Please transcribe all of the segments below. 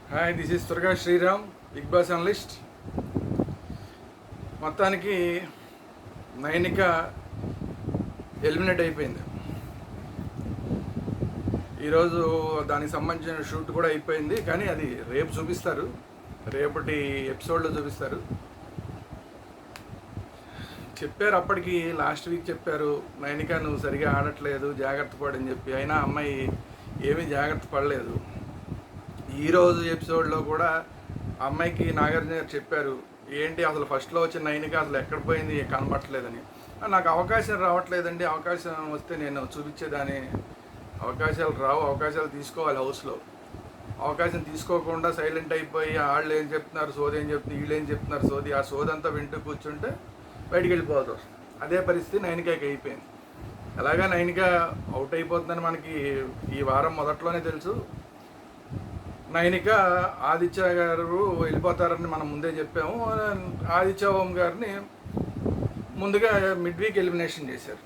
Hi, this is త్వరగా Sriram, big boss analyst. మొత్తానికి Nainika eliminate అయిపోయింది. ఈరోజు దానికి సంబంధించిన షూట్ కూడా అయిపోయింది, కానీ అది రేపు చూపిస్తారు, రేపటి ఎపిసోడ్లో చూపిస్తారు. చెప్పారు అప్పటికి, లాస్ట్ వీక్ చెప్పారు, నైనిక నువ్వు సరిగా ఆడట్లేదు, జాగ్రత్త పడని చెప్పి. అయినా అమ్మాయి ఏమీ జాగ్రత్త పడలేదు. ఈరోజు ఎపిసోడ్లో కూడా అమ్మాయికి నాగార్జున గారు చెప్పారు, ఏంటి అసలు ఫస్ట్లో వచ్చిన నైనిక అసలు ఎక్కడ పోయింది, కనబట్టలేదని. నాకు అవకాశం రావట్లేదండి, అవకాశం వస్తే నేను చూపించేదాన్ని. అవకాశాలు రావు, అవకాశాలు తీసుకోవాలి హౌస్లో. అవకాశం తీసుకోకుండా సైలెంట్ అయిపోయి వాళ్ళు ఏం చెప్తున్నారు సోది, ఏం చెప్తున్నారు వీళ్ళు ఏం చెప్తున్నారు సోది, ఆ సోదంతా వింటూ కూర్చుంటే బయటికి వెళ్ళిపోతారు. అదే పరిస్థితి నైనికకి అయిపోయింది. ఎలాగా నైనిక అవుట్ అయిపోతుందని మనకి ఈ వారం మొదట్లోనే తెలుసు. నైనిక ఆదిత్య గారు వెళ్ళిపోతారని మనం ముందే చెప్పాము. ఆదిత్య ఓం గారిని ముందుగా మిడ్ వీక్ ఎలిమినేషన్ చేశారు.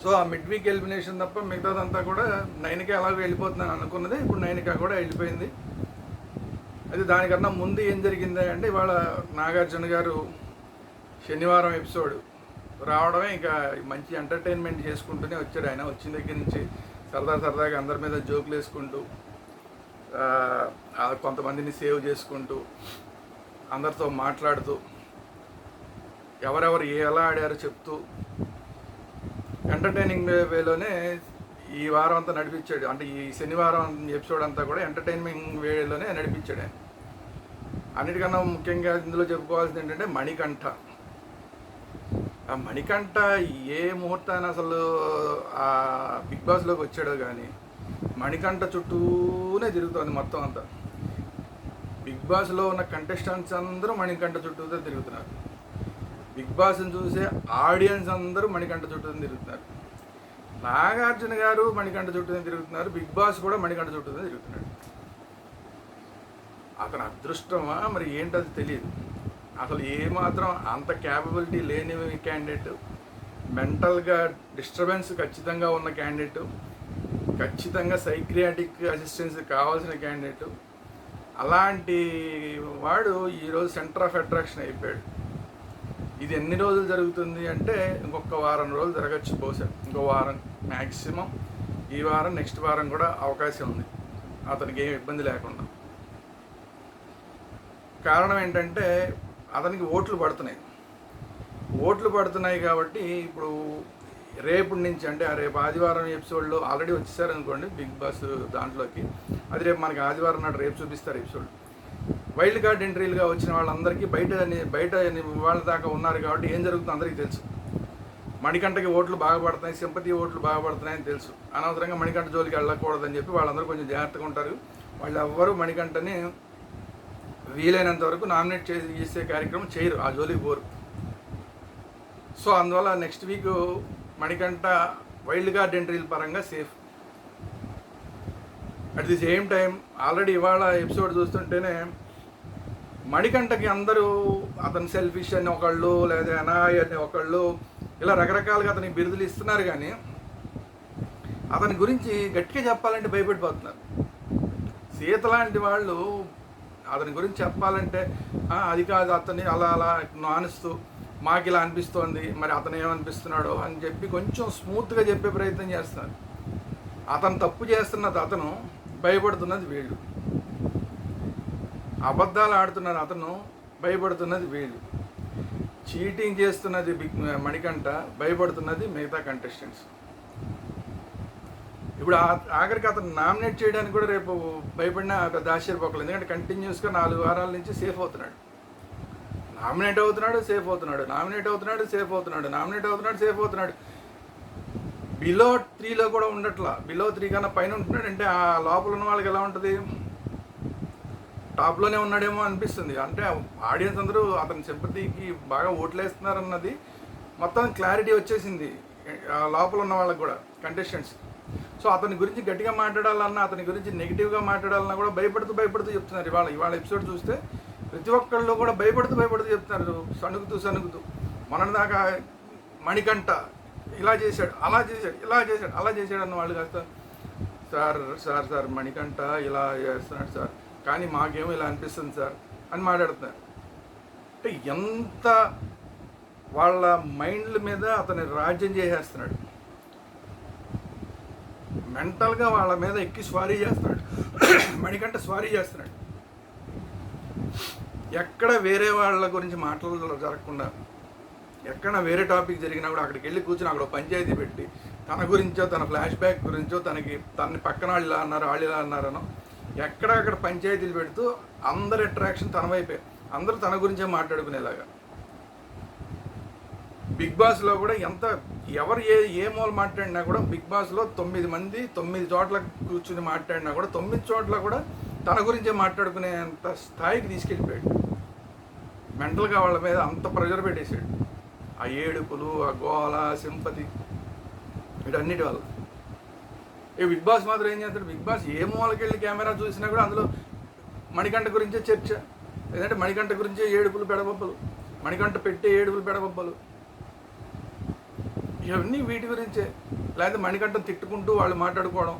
సో ఆ మిడ్ వీక్ ఎలిమినేషన్ తప్ప మిగతాదంతా కూడా నైనిక ఎలాగో వెళ్ళిపోతుందని అనుకున్నది. ఇప్పుడు నైనిక కూడా వెళ్ళిపోయింది. అది దానికన్నా ముందు ఏం జరిగింది అంటే, ఇవాళ నాగార్జున గారు శనివారం ఎపిసోడ్ రావడమే ఇంకా మంచి ఎంటర్టైన్మెంట్ చేసుకుంటూనే వచ్చాడు. ఆయన వచ్చిన దగ్గర నుంచి సరదాగా అందరి మీద జోకులు వేసుకుంటూ, కొంతమందిని సేవ్ చేసుకుంటూ, అందరితో మాట్లాడుతూ, ఎవరెవరు ఎలా ఆడారో చెప్తూ ఎంటర్టైనింగ్ వేలోనే ఈ వారం అంతా నడిపించాడు. అంటే ఈ శనివారం ఎపిసోడ్ అంతా కూడా ఎంటర్టైన్మెంట్ వేలోనే నడిపించాడు ఆయన. అన్నిటికన్నా ముఖ్యంగా ఇందులో చెప్పుకోవాల్సింది ఏంటంటే మణికంఠ. ఆ మణికంఠ ఏ ముహూర్తాన్ని అసలు ఆ బిగ్ బాస్లోకి వచ్చాడో కానీ మణికంఠ చుట్టూనే తిరుగుతుంది మొత్తం అంతా. బిగ్ బాస్లో ఉన్న కంటెస్టెంట్స్ అందరూ మణికంఠ చుట్టూతో తిరుగుతున్నారు. బిగ్ బాస్ని చూసే ఆడియన్స్ అందరూ మణికంఠ చుట్టూ తిరుగుతున్నారు. నాగార్జున గారు మణికంఠ చుట్టూ తిరుగుతున్నారు, బిగ్ బాస్ కూడా మణికంఠ చుట్టూ తిరుగుతున్నాడు. అతని అదృష్టమా మరి ఏంటది తెలియదు. అసలు ఏమాత్రం అంత క్యాపబిలిటీ లేని క్యాండిడేట్, మెంటల్గా డిస్టర్బెన్స్ ఖచ్చితంగా ఉన్న క్యాండిడేట్, ఖచ్చితంగా సైక్రియాటిక్ అసిస్టెన్స్ కావాల్సిన క్యాండిడేట్, అలాంటి వాడు ఈరోజు సెంటర్ ఆఫ్ అట్రాక్షన్ అయిపోయాడు. ఇది ఎన్ని రోజులు జరుగుతుంది అంటే ఇంకొక వారం రోజులు జరగచ్చు బహుశా, ఇంకో వారం మ్యాక్సిమం. ఈ వారం నెక్స్ట్ వారం కూడా అవకాశం ఉంది అతనికి ఏం ఇబ్బంది లేకుండా. కారణం ఏంటంటే అతనికి ఓట్లు పడుతున్నాయి కాబట్టి ఇప్పుడు రేపు నుంచి, అంటే రేపు ఆదివారం ఎపిసోడ్లో ఆల్రెడీ వచ్చేసారు అనుకోండి బిగ్ బాస్ దాంట్లోకి. అది రేపు మనకి ఆదివారం నాడు రేపు చూపిస్తారు ఎపిసోడ్. వైల్డ్ కార్డ్ ఎంట్రీలుగా వచ్చిన వాళ్ళందరికీ బయట వాళ్ళ దాకా ఉన్నారు కాబట్టి ఏం జరుగుతుందో అందరికీ తెలుసు. మణికంఠకి ఓట్లు బాగా పడుతున్నాయి, సింపతి ఓట్లు బాగా పడుతున్నాయని తెలుసు. అనవసరంగా మణికంఠ జోలికి వెళ్ళకూడదని చెప్పి వాళ్ళందరూ కొంచెం జాగ్రత్తగా ఉంటారు. వాళ్ళు ఎవ్వరూ మణికంఠని వీలైనంత వరకు నామినేట్ చేసే కార్యక్రమం చేయరు, ఆ జోలికి పోరు. సో అందువల్ల next week Manikanta wild card ఎంట్రీల పరంగా safe. At the same time already ఇవాళ ఎపిసోడ్ చూస్తుంటేనే మణికంఠకి అందరూ అతను సెల్ఫిష్ అని ఒకళ్ళు, లేదా అనాయ్ అని ఒకళ్ళు, ఇలా రకరకాలుగా అతనికి బిరుదులు ఇస్తున్నారు. కానీ అతని గురించి గట్టిగా చెప్పాలంటే భయపడిపోతున్నారు. సీత లాంటి వాళ్ళు అతని గురించి చెప్పాలంటే అది కాదు, అతన్ని అలా నానుస్తూ మాకు ఇలా అనిపిస్తోంది, మరి అతను ఏమనిపిస్తున్నాడో అని చెప్పి కొంచెం స్మూత్గా చెప్పే ప్రయత్నం చేస్తున్నారు. అతను తప్పు చేస్తున్నది అతను, భయపడుతున్నది వీళ్ళు. అబద్ధాలు ఆడుతున్నారు అతను, భయపడుతున్నది వీళ్ళు. చీటింగ్ చేస్తున్నది మణికంఠ, భయపడుతున్నది మిగతా కంటెస్టెంట్స్. ఇప్పుడు ఆఖరికి అతను నామినేట్ చేయడానికి కూడా రేపు భయపడిన పెద్ద ఆశ్చర్యపోకలేదు. ఎందుకంటే కంటిన్యూస్గా 4 వారాల నుంచి సేఫ్ అవుతున్నాడు. నామినేట్ అవుతున్నాడు, సేఫ్ అవుతున్నాడు, నామినేట్ అవుతున్నాడు, సేఫ్ అవుతున్నాడు, నామినేట్ అవుతున్నాడు, సేఫ్ అవుతున్నాడు. బిలో 3లో కూడా ఉండట్లా. బిలో 3 కన్నా పైన ఉంటున్నాడు. అంటే ఆ లోపల ఉన్న వాళ్ళకి ఎలా ఉంటుంది, టాప్లోనే ఉన్నాడేమో అనిపిస్తుంది. అంటే ఆడియన్స్ అందరూ అతని సింపతికి బాగా ఓట్లేస్తున్నారన్నది మొత్తం క్లారిటీ వచ్చేసింది లోపల ఉన్న వాళ్ళకి కూడా, కంటెస్టెంట్స్. సో అతని గురించి గట్టిగా మాట్లాడాలన్నా, అతని గురించి నెగిటివ్గా మాట్లాడాలన్నా కూడా భయపడుతూ చెప్తున్నారు. ఇవాళ ఎపిసోడ్ చూస్తే ప్రతి ఒక్కళ్ళు కూడా భయపడుతూ చెప్తున్నారు, సణుగుతూ. మొన్నటిదాకా మణికంఠ ఇలా చేశాడు, అలా చేశాడు, ఇలా చేశాడు, అలా చేశాడు అన్న వాళ్ళు కాస్త సార్ సార్ సార్ మణికంఠ ఇలా చేస్తున్నాడు సార్, కానీ మాకేమో ఇలా అనిపిస్తుంది సార్ అని మాట్లాడుతున్నారు. అంటే ఎంత వాళ్ళ మైండ్ల మీద అతని రాజ్యం చేసేస్తున్నాడు, మెంటల్గా వాళ్ళ మీద ఎక్కి స్వారీ చేస్తున్నాడు. మణికంఠ స్వారీ చేస్తున్నాడు. ఎక్కడ వేరే వాళ్ళ గురించి మాటలు జరగకుండా, ఎక్కడ వేరే టాపిక్ జరిగినా కూడా అక్కడికి వెళ్ళి కూర్చొని అక్కడ పంచాయతీ పెట్టి తన గురించో తన ఫ్లాష్ బ్యాక్ గురించో తనని పక్కన వాళ్ళు ఇలా అన్నారు వాళ్ళు ఇలా అన్నారనో ఎక్కడక్కడ పంచాయతీలు పెడుతూ అందరి అట్రాక్షన్ తన వైపే, అందరూ తన గురించే మాట్లాడుకునేలాగా. బిగ్ బాస్లో కూడా ఎవరు ఏ మూల మాట్లాడినా కూడా బిగ్ బాస్లో 9 మంది 9 చోట్ల కూర్చుని మాట్లాడినా కూడా 9 చోట్ల కూడా తన గురించే మాట్లాడుకునేంత స్థాయికి తీసుకెళ్ళిపోయాడు. మెంటల్గా వాళ్ళ మీద అంత ప్రెజర్ పెట్టేశాడు. ఆ ఏడుపులు, ఆ గోల, సింపతి, వీటన్నిటి వల్ల. బిగ్ బాస్ మాత్రం ఏం చేస్తాడు, బిగ్ బాస్ ఏ మూలకెళ్ళి కెమెరా చూసినా కూడా అందులో మణికంఠ గురించే చర్చ, లేదంటే మణికంఠ గురించే ఏడుపులు పెడబొబ్బలు, మణికంఠ పెట్టే ఏడుపులు పెడబొబ్బలు, ఇవన్నీ వీటి గురించే. లేకపోతే మణికంఠను తిట్టుకుంటూ వాళ్ళు మాట్లాడుకోవడం,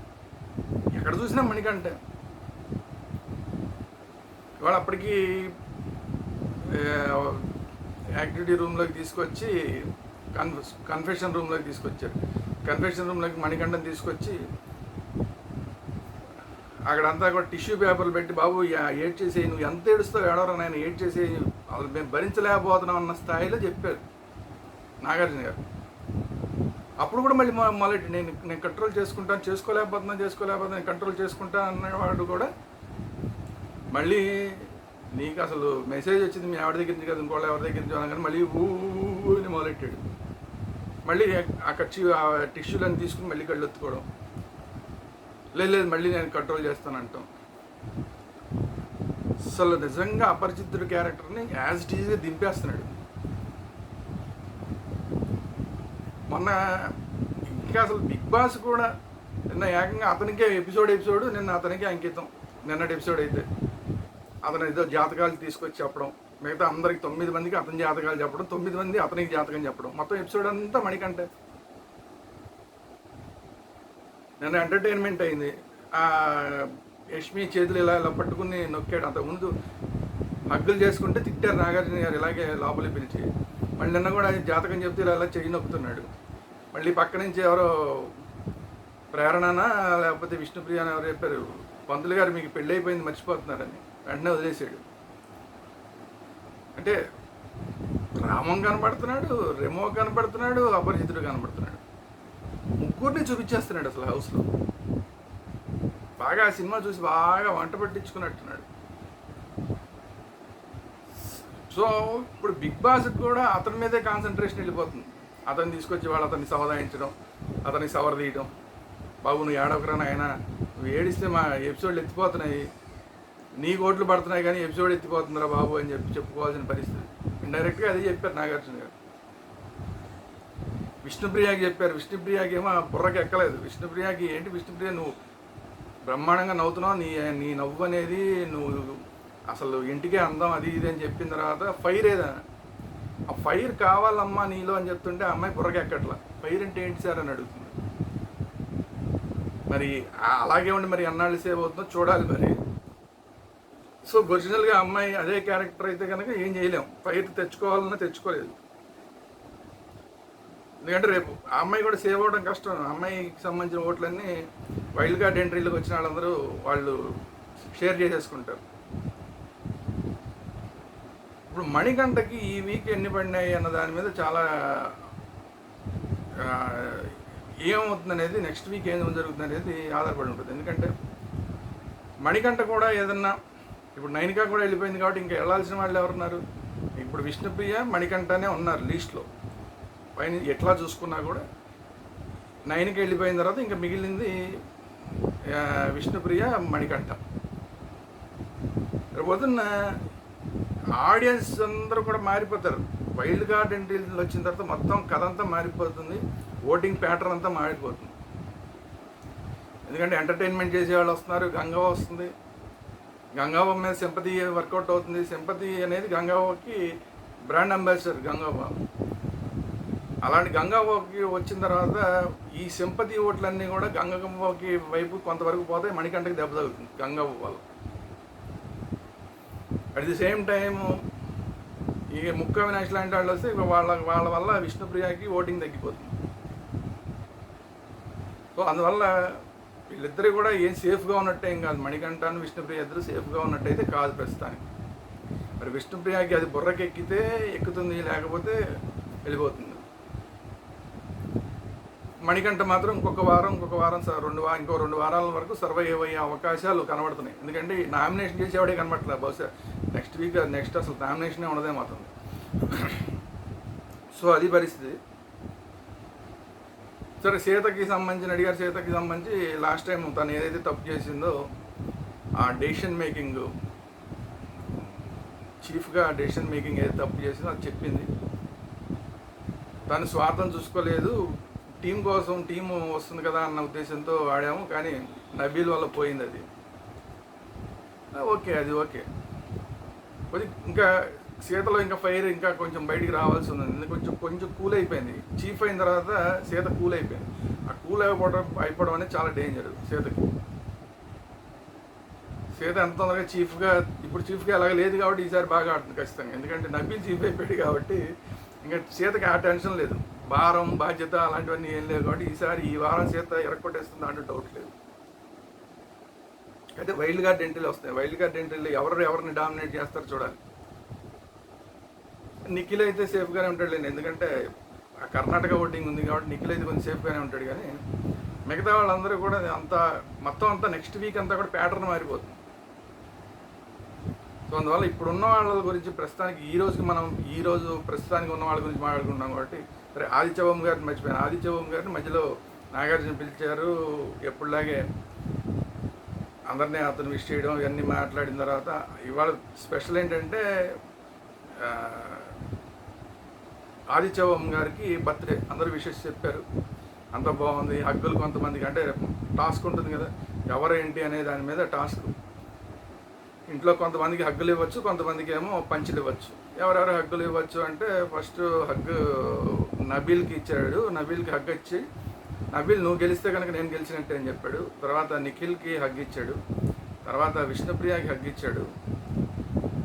ఎక్కడ చూసినా మణికంఠ. ఇవాళ అప్పటికి యాక్టివిటీ రూమ్లోకి తీసుకొచ్చి కన్ఫెషన్ రూమ్లోకి తీసుకొచ్చారు. కన్ఫెషన్ రూమ్లోకి మణికంఠను తీసుకొచ్చి అక్కడంతా కూడా టిష్యూ పేపర్లు పెట్టి, బాబు ఏడ్ చేసేయి, నువ్వు ఎంత ఏడుస్తావు ఏడవరా నాయన, ఏడ్ చేసేయి, మేము భరించలేకపోతున్నాం అన్న స్థాయిలో చెప్పారు నాగార్జున గారు. అప్పుడు కూడా మళ్ళీ మొదలెట్టి నేను కంట్రోల్ చేసుకోలేకపోతున్నాను కంట్రోల్ చేసుకుంటాను అన్నవాడు కూడా మళ్ళీ నీకు అసలు మెసేజ్ వచ్చింది మీ ఆవిడ దగ్గర నుంచి కదా ఇంకోళ్ళు ఎవరి దగ్గర నుంచి అనగానే మళ్ళీ ఊని మొదలెట్టాడు. మళ్ళీ ఆ టిష్యూలను తీసుకుని మళ్ళీ కళ్ళు ఎత్తుకోవడం, లేదు మళ్ళీ నేను కంట్రోల్ చేస్తానంటాం. అసలు నిజంగా అపరిచితుడి క్యారెక్టర్ని యాజ్ ఇట్ ఈజ్గా దింపేస్తున్నాడు. మొన్న ఇంకా అసలు బిగ్ బాస్ కూడా నిన్న ఏకంగా అతనికే ఎపిసోడ్ నిన్న అతనికే అంకితం. నిన్నటి ఎపిసోడ్ అయితే అతను ఏదో జాతకాలు తీసుకొచ్చి చెప్పడం, మిగతా అందరికి 9 మందికి అతని జాతకాలు చెప్పడం, 9 మంది అతనికి జాతకం చెప్పడం, మొత్తం ఎపిసోడ్ అంతా మణికంఠ. నిన్న ఎంటర్టైన్మెంట్ అయింది. యష్మి చేతులు ఇలా పట్టుకుని నొక్కాడు. అంతకుముందు హగ్గులు చేసుకుంటే తిట్టారు నాగార్జున గారు ఇలాగే లోపలికి పిలిచి. మళ్ళీ నిన్న కూడా జాతకం చెప్తే ఇలా చెయ్యి నొక్కుతున్నాడు. మళ్ళీ పక్క నుంచి ఎవరో ప్రేరణనా లేకపోతే విష్ణుప్రియ అని ఎవరు చెప్పారు, పంతులు గారు మీకు పెళ్ళి అయిపోయింది మర్చిపోతున్నారని, వెంటనే వదిలేసాడు. అంటే రామం కనపడుతున్నాడు, రెమో కనపడుతున్నాడు, అపరిచితుడు కనపడుతున్నాడు, ముగ్గురిని చూపించేస్తున్నాడు అసలు హౌస్లో. బాగా సినిమా చూసి బాగా వంట పట్టించుకున్నట్టున్నాడు. సో ఇప్పుడు బిగ్ బాస్కి కూడా అతని మీదే కాన్సన్ట్రేషన్ వెళ్ళిపోతుంది. అతన్ని తీసుకొచ్చి వాళ్ళు అతన్ని సవదాయించడం, అతన్ని సవరదీయడం. బాబు నువ్వు ఏడవకరాని ఆయన, నువ్వు ఏడిస్తే మా ఎపిసోడ్లు ఎత్తిపోతున్నాయి, నీ ఓట్లు పడుతున్నాయి కానీ ఎపిసోడ్ ఎత్తిపోతుందిరా బాబు అని చెప్పుకోవాల్సిన పరిస్థితి. ఇండైరెక్ట్గా అదే చెప్పారు నాగార్జున గారు. విష్ణుప్రియకి చెప్పారు. విష్ణుప్రియకి ఏమో బుర్రకి ఎక్కలేదు. విష్ణుప్రియకి ఏంటి, విష్ణుప్రియ నువ్వు బ్రహ్మాండంగా నవ్వుతున్నావు, నీ నవ్వు అనేది నువ్వు అసలు ఇంటికే అందం అది ఇది అని చెప్పిన తర్వాత ఫైర్ ఏదైనా ఆ ఫైర్ కావాలమ్మా నీలో అని చెప్తుంటే ఆ అమ్మాయి బుర్రకి ఎక్కట్లా. ఫైర్ అంటే ఏంటి సార్ అని అడుగుతుంది. మరి అలాగే ఉండి మరి అన్నాళ్ళు సేవ్ అవుతుందో చూడాలి మరి. సో ఒరిజినల్గా అమ్మాయి అదే క్యారెక్టర్ అయితే కనుక ఏం చేయలేం, ఫైర్ తెచ్చుకోవాలన్నా తెచ్చుకోలేదు. ఎందుకంటే రేపు ఆ అమ్మాయి కూడా సేవ్ అవ్వడం కష్టం. అమ్మాయికి సంబంధించిన ఓట్లన్నీ వైల్డ్ కార్డ్ ఎంట్రీలకు వచ్చిన వాళ్ళందరూ వాళ్ళు షేర్ చేసేసుకుంటారు. ఇప్పుడు మణికంఠకి ఈ వీక్ ఎన్ని పడినాయి అన్న దాని మీద చాలా ఏమవుతుంది అనేది, నెక్స్ట్ వీక్ ఏం జరుగుతుంది అనేది ఆధారపడి ఉంటుంది. ఎందుకంటే మణికంఠ కూడా ఏదన్నా ఇప్పుడు నైనికా కూడా వెళ్ళిపోయింది కాబట్టి ఇంకా వెళ్ళాల్సిన వాళ్ళు ఎవరున్నారు? ఇప్పుడు విష్ణుప్రియ మణికంఠనే ఉన్నారు లిస్ట్లో. పైన ఎట్లా చూసుకున్నా కూడా నైన్కి వెళ్ళిపోయిన తర్వాత ఇంకా మిగిలింది విష్ణుప్రియ, మణికంఠ. రేపొద్దున్న ఆడియన్స్ అందరూ కూడా మారిపోతారు. వైల్డ్ కార్డ్ ఎంట్రీలు వచ్చిన తర్వాత మొత్తం కథ అంతా మారిపోతుంది, ఓటింగ్ ప్యాటర్న్ అంతా మారిపోతుంది. ఎందుకంటే ఎంటర్టైన్మెంట్ చేసేవాళ్ళు వస్తున్నారు, గంగవ్వ వస్తుంది, గంగవ్వ మీద సింపతి వర్కౌట్ అవుతుంది. సింపతి అనేది గంగవ్వకి బ్రాండ్ అంబాసిడర్ గంగవ్వ. అలాంటి గంగవ్వకి వచ్చిన తర్వాత ఈ సింపతి ఓట్లన్నీ కూడా గంగవ్వకి వైపు కొంతవరకు పోతాయి, మణికంఠకి దెబ్బ తగులుతుంది గంగవ్వ వల్ల. అట్ ది సేమ్ టైం ఈ ముక్క అవినాష్ లాంటి వాళ్ళు వస్తే వాళ్ళ వల్ల విష్ణుప్రియకి ఓటింగ్ తగ్గిపోతుంది. సో అందువల్ల వీళ్ళిద్దరు కూడా ఏం సేఫ్గా ఉన్నట్టే ఏం కాదు. మణికంఠను విష్ణుప్రియ ఇద్దరు సేఫ్గా ఉన్నట్టయితే కాదు ప్రస్తుతానికి. మరి విష్ణుప్రియకి అది బుర్రకి ఎక్కితే ఎక్కుతుంది, లేకపోతే వెళ్ళిపోతుంది. మణికంఠ మాత్రం ఇంకొక వారం ఇంకో 2 వారాల వరకు సర్వైవ్ అయ్యే అవకాశాలు కనబడుతున్నాయి. ఎందుకంటే నామినేషన్ చేసేవాడే కనబడట్లేదు. బహుశా నెక్స్ట్ అసలు నామినేషనే ఉండదే మాత్రం. సో అది పరిస్థితి. సరే, సీతకి సంబంధించి లాస్ట్ టైం తను ఏదైతే తప్పు చేసిందో ఆ డెసిషన్ మేకింగ్, చీఫ్గా డెసిషన్ మేకింగ్ ఏదైతే తప్పు చేసిందో అది చెప్పింది. తను స్వార్థం చూసుకోలేదు, టీం కోసం, టీము వస్తుంది కదా అన్న ఉద్దేశంతో ఆడాము, కానీ నబీల్ వల్ల పోయింది అది. ఓకే, అది ఓకే. ఇంకా సీతలో ఇంకా ఫైర్ ఇంకా కొంచెం బయటికి రావాల్సి ఉంది. కొంచెం కూల్ అయిపోయింది. చీఫ్ అయిన తర్వాత సీత కూల్ అయిపోయింది. ఆ కూల్ అయిపోవడం అనేది చాలా డేంజర్ సీతకి. సీత ఎంత తొందరగా చీఫ్గా అలాగే లేదు కాబట్టి ఈసారి బాగా ఆడుతుంది ఖచ్చితంగా. ఎందుకంటే నబీల్ చీఫ్ అయిపోయాడు కాబట్టి ఇంకా సీతకి ఆ టెన్షన్ లేదు, భారం బాధ్యత అలాంటివన్నీ ఏం లేవు కాబట్టి ఈ వారం సీత ఎరక్కొట్టేస్తుంది అంటే డౌట్ లేదు. అయితే వైల్డ్ కార్డ్ ఎంట్రీలు వస్తాయి. వైల్డ్ కార్డ్ ఎంట్రీలు ఎవరిని డామినేట్ చేస్తారో చూడాలి. నిఖిల్ అయితే సేఫ్గానే ఉంటాడు లేండి, ఎందుకంటే ఆ కర్ణాటక ఓటింగ్ ఉంది కాబట్టి నిఖిల్ అయితే కొంచెం సేఫ్గానే ఉంటాడు. కానీ మిగతా వాళ్ళందరూ కూడా మొత్తం అంతా నెక్స్ట్ వీక్ అంతా కూడా ప్యాటర్న్ మారిపోతుంది. సో అందువల్ల ఇప్పుడున్న వాళ్ళ గురించి ప్రస్తుతానికి ఉన్న వాళ్ళ గురించి మాట్లాడుకుంటున్నాం కాబట్టి, సరే ఆదిత్య ఓం గారిని మర్చిపోయాను. ఆదిత్య ఓం గారిని మధ్యలో నాగార్జున పిలిచారు, ఎప్పుడులాగే అందరినీ అతను విష్ చేయడం ఇవన్నీ మాట్లాడిన తర్వాత ఇవాళ స్పెషల్ ఏంటంటే ఆదిత్య ఓం గారికి బర్త్డే, అందరూ విషెస్ చెప్పారు, అంత బాగుంది. హగ్గులు కొంతమందికి, అంటే టాస్క్ ఉంటుంది కదా ఎవరేంటి అనే దాని మీద టాస్క్. ఇంట్లో కొంతమందికి హగ్గులు ఇవ్వచ్చు, కొంతమందికి ఏమో పంచులు ఇవ్వచ్చు. ఎవరెవరు హగ్గులు ఇవ్వచ్చు అంటే ఫస్ట్ హగ్గు నబీల్కి ఇచ్చాడు. నబీల్కి హగ్ ఇచ్చి, నబీల్ నువ్వు గెలిస్తే కనుక నేను గెలిచినట్టే అని చెప్పాడు. తర్వాత నిఖిల్కి హగ్ ఇచ్చాడు, తర్వాత విష్ణుప్రియకి హగ్ ఇచ్చాడు,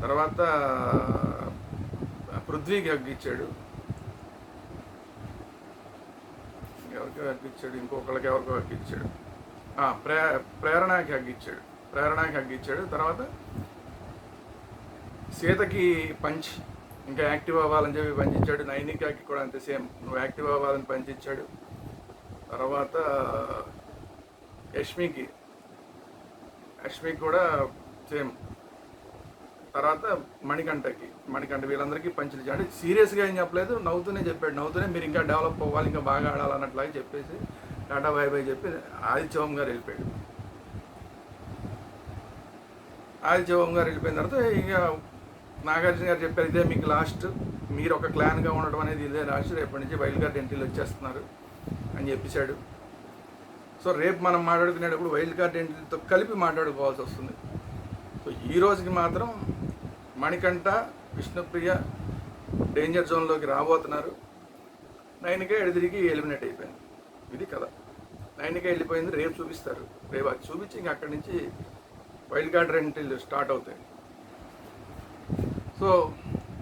తర్వాత పృథ్వీకి హగ్ ఇచ్చాడు, ఎవరికి హగ్ ఇచ్చాడు, ఇంకొకరికి ఎవరికో హగ్ ఇచ్చాడు, ప్రేరణకి హగ్ ఇచ్చాడు. తర్వాత సీతకి పంచ్, ఇంకా యాక్టివ్ అవ్వాలని చెప్పి పంచ్ ఇచ్చాడు. నైనికాకి కూడా అంతే, సేమ్ నువ్వు యాక్టివ్ అవ్వాలని పంచ్ ఇచ్చాడు. తర్వాత యష్మికి కూడా సేమ్. తర్వాత మణికంఠ వీళ్ళందరికీ పంచులు ఇచ్చాడు. సీరియస్గా ఏం చెప్పలేదు, నవ్వుతూనే చెప్పాడు. నవ్వుతూనే మీరు ఇంకా డెవలప్ అవ్వాలి, ఇంకా బాగా ఆడాలన్నట్లాగా చెప్పేసి టాటా బై చెప్పి ఆదిత్య ఓం గారు వెళ్ళిపోయాడు. ఆదిత్య ఓం గారు వెళ్ళిపోయిన తర్వాత ఇక నాగార్జున గారు చెప్పారు, ఇదే మీకు లాస్ట్, మీరు ఒక క్లాన్గా ఉండడం అనేది ఇదే లాస్ట్, రేపటి నుంచి వైల్డ్ కార్డ్ ఎంట్రీలు వచ్చేస్తున్నారు అని చెప్పేశాడు. సో రేపు మనం మాట్లాడుకునేటప్పుడు వైల్డ్ కార్డ్ ఎంట్రీలతో కలిపి మాట్లాడుకోవాల్సి వస్తుంది. సో ఈ రోజుకి మాత్రం మణికంఠ, విష్ణుప్రియ డేంజర్ జోన్లోకి రాబోతున్నారు. నైనిక ఎడిదిరిగి ఎలిమినేట్ అయిపోయింది. ఇది కదా, నైనిక వెళ్ళిపోయింది. రేపు చూపిస్తారు. రేపు అది చూపించి ఇంక అక్కడి నుంచి వైల్డ్ కార్డ్ ఎంట్రీలు స్టార్ట్ అవుతాయి. సో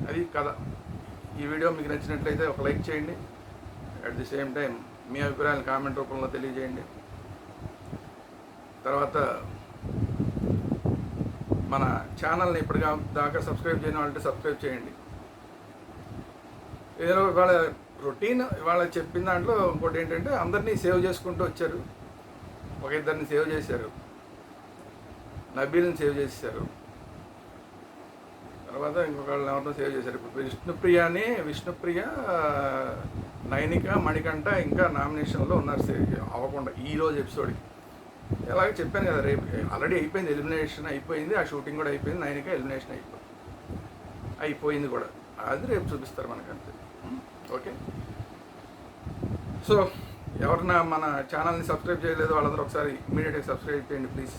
అది కథ. ఈ వీడియో మీకు నచ్చినట్లయితే ఒక లైక్ చేయండి. అట్ ది సేమ్ టైం మీ అభిప్రాయాలు కామెంట్ రూపంలో తెలియజేయండి. తర్వాత మన ఛానల్ని దాకా సబ్స్క్రైబ్ చేయని వాళ్ళంటే సబ్స్క్రైబ్ చేయండి. ఏదో ఇవాళ రొటీన్ ఇవాళ చెప్పిన దాంట్లో ఇంకోటి ఏంటంటే అందరినీ సేవ్ చేసుకుంటూ వచ్చారు. ఒక ఇద్దరిని సేవ్ చేశారు, నబీల్ని సేవ్ చేశారు, తర్వాత ఇంకొకళ్ళని ఎవరినో సేవ్ చేశారు. ఇప్పుడు విష్ణుప్రియ, నైనిక, మణికంఠ ఇంకా నామినేషన్లో ఉన్నారు సేవ్ అవ్వకుండా ఈరోజు ఎపిసోడ్కి. ఎలాగ చెప్పాను కదా, రేపు ఆల్రెడీ అయిపోయింది, ఎలిమినేషన్ అయిపోయింది, ఆ షూటింగ్ కూడా అయిపోయింది. నైనిక ఎలిమినేషన్ అయిపోయింది కూడా, అది రేపు చూపిస్తారు మనకంతే. ఓకే, సో ఎవరన్నా మన ఛానల్ని సబ్స్క్రైబ్ చేయలేదు వాళ్ళందరూ ఒకసారి ఇమీడియట్గా సబ్స్క్రైబ్ చేయండి ప్లీజ్.